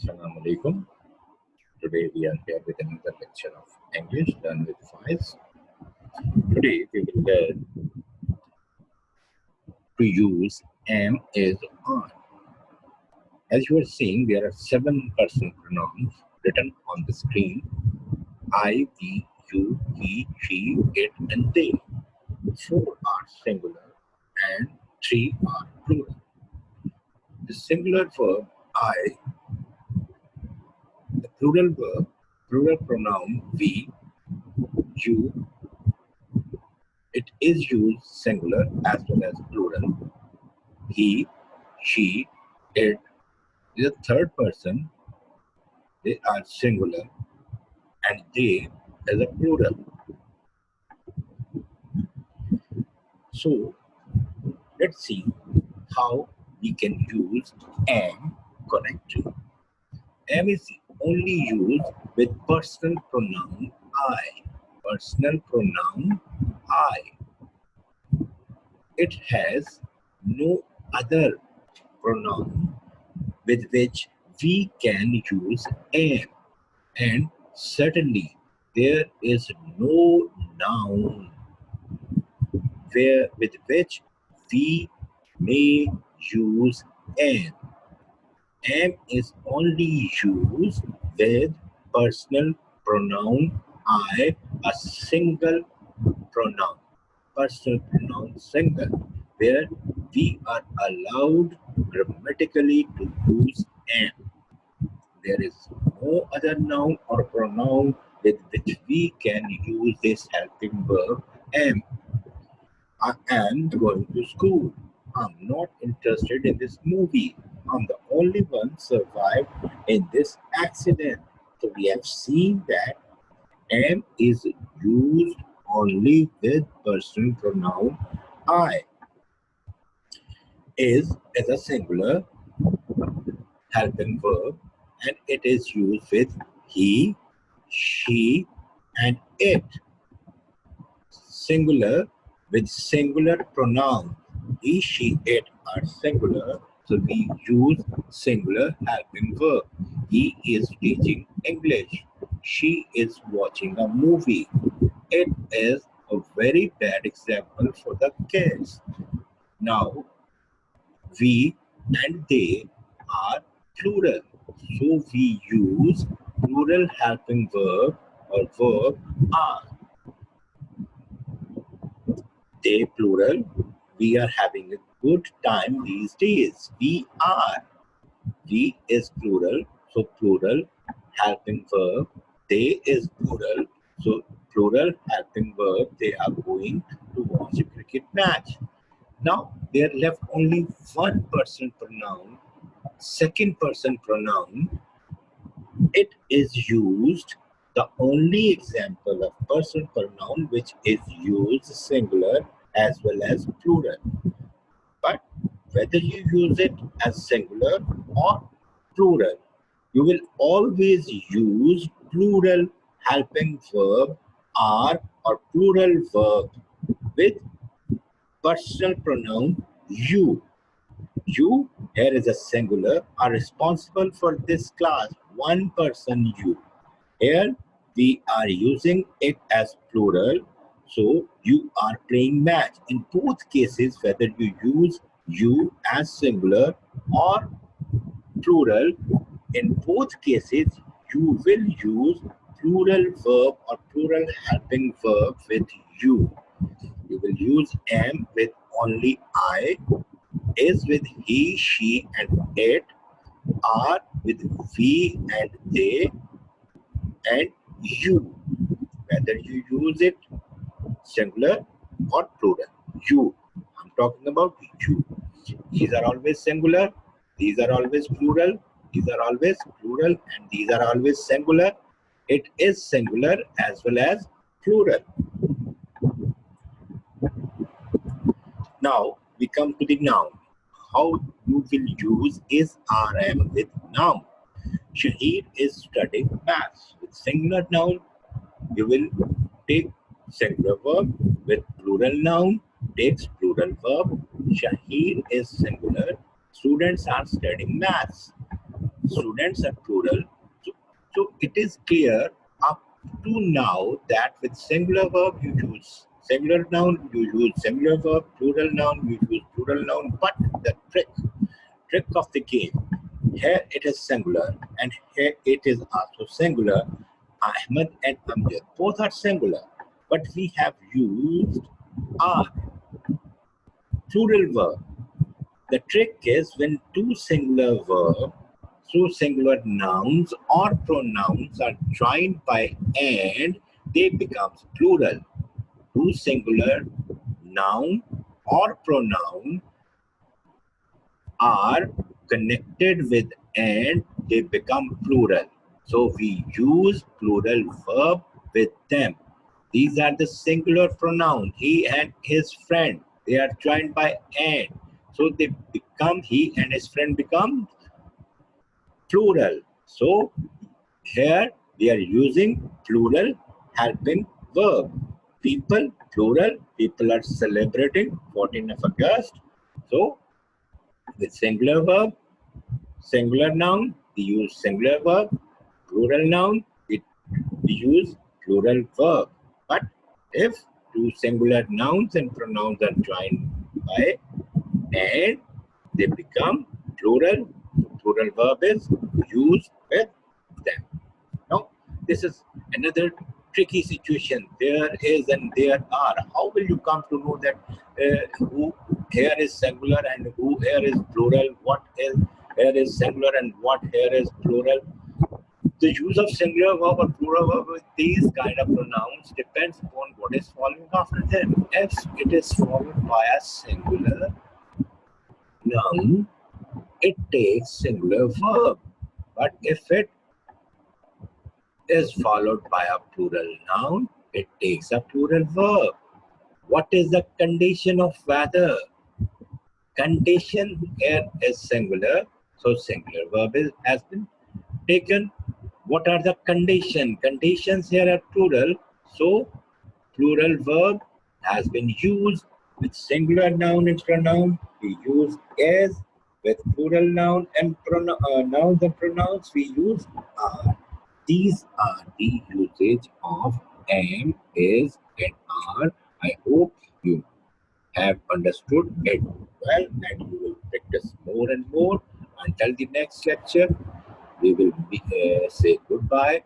Assalamu alaikum. Today we are here with another lecture of English done with Faiz. Today we will learn to use am, is, are. As you are seeing, there are 7 personal pronouns written on the screen: I, we, you, he, she, it, and they. 4 are singular and 3 are plural. The singular verb I, the plural verb, plural pronoun we, you, it is used singular as well as plural. He, she, it is a third person. They are singular, and they is a plural. So let's see how we can use am correctly. Am is only used with personal pronoun I. Personal pronoun I. It has no other pronoun with which we can use am, and certainly there is no noun with which we may use am. Am is only used with personal pronoun I, a single pronoun, personal pronoun single, where we are allowed grammatically to use am. There is no other noun or pronoun with which we can use this helping verb am. I am going to school. I'm not interested in this movie. I'm the only one survived in this accident. So we have seen that am is used only with personal pronoun I. Is a singular helping verb, and it is used with he, she, and it. Singular with singular pronoun. He, she, it are singular, so we use singular helping verb. He is teaching English. She is watching a movie. It is a very bad example for the kids. Now, we and they are plural, so we use plural helping verb or verb are. They plural, we are having a good time these days. We are. We is plural, so plural helping verb. They is plural, so plural helping verb. They are going to watch a cricket match. Now there left only one person pronoun, second person pronoun. It is used, the only example of person pronoun which is used singular as well as plural. But whether you use it as singular or plural, you will always use plural helping verb are or plural verb with personal pronoun you. You, here is a singular, are responsible for this class, one person you. Here we are using it as plural, so you are playing match. In both cases, whether you use you as singular or plural, in both cases you will use plural verb or plural helping verb with you. You will use am with only I, is with he, she, and it, are with we and they, and you. Whether you use it singular or plural. You. I'm talking about you. These are always singular. These are always plural. These are always plural, and these are always singular. It is singular as well as plural. Now we come to the noun. How you will use is RM with noun. Shahid is studying maths. With singular noun, you will take singular verb. With plural noun, takes plural verb. Shahid is singular. Students are studying maths. Students are plural. So it is clear up to now that with singular verb you use singular noun, you use singular verb, plural noun, you use plural noun. But the trick of the game, here it is singular and here it is also singular. Ahmed and Amjad both are singular, but we have used are plural verb. The trick is when two singular verbs, two singular nouns or pronouns are joined by and, they become plural. Two singular noun or pronoun are connected with and, they become plural. So we use plural verb with them. These are the singular pronoun. He and his friend. They are joined by and. So they become, he and his friend become plural. So here we are using plural helping verb. People, plural. People are celebrating 14th of August. So with singular verb, singular noun, we use singular verb. Plural noun, we use plural verb. But if two singular nouns and pronouns are joined by and, they become plural. Plural verb is used with them. Now, this is another tricky situation. There is and there are. How will you come to know that who here is singular and who here is plural? What is here is singular and what here is plural? The use of singular verb or plural verb with these kind of pronouns depends upon what is following after them. If it is followed by a singular noun, it takes singular verb. But if it is followed by a plural noun, it takes a plural verb. What is the condition of whether? Condition here is singular, so singular verb has been taken. What are the condition? Conditions here are plural, so plural verb has been used with singular noun and pronoun. We use is. With plural noun and nouns and pronouns, we use are. These are the usage of am, is, and are. I hope you have understood it well and you will practice more and more. Until the next lecture, we will say goodbye.